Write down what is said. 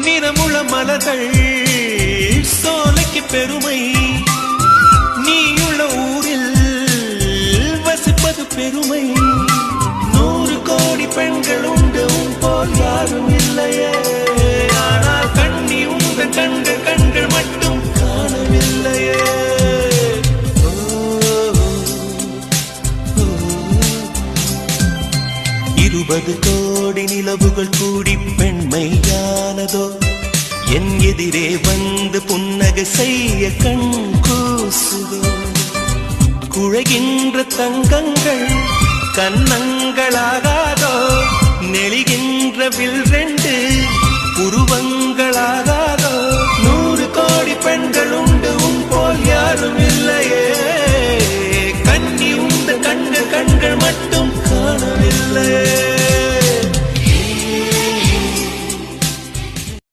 நிறமுள மலர்கள் சோலைக்கு பெருமை நீயுள்ள ஊரில் வசிப்பது பெருமை 100 கோடி பெண்கள் உண்டு உன் போல் யாரும் இல்லையே ஆனால் கண்ணி உங்கள் கண்கள் மட்டும் காணவில்லையே 20 கோடி நிலவுகள் கூடி பெண்மையானதோ என் எதிரே வந்து புன்னகை செய்ய கண் கூசுதோ குழைகின்ற தங்கங்கள் கன்னங்களாகாதோ நெளிகின்ற வில் 2 உருவங்களாகாதோ 100 கோடி பெண்கள் உண்டு உன் போல் யாரும் இல்லையே கண்ணி உந்த கண்கள் மட்டும் காணவில்லையே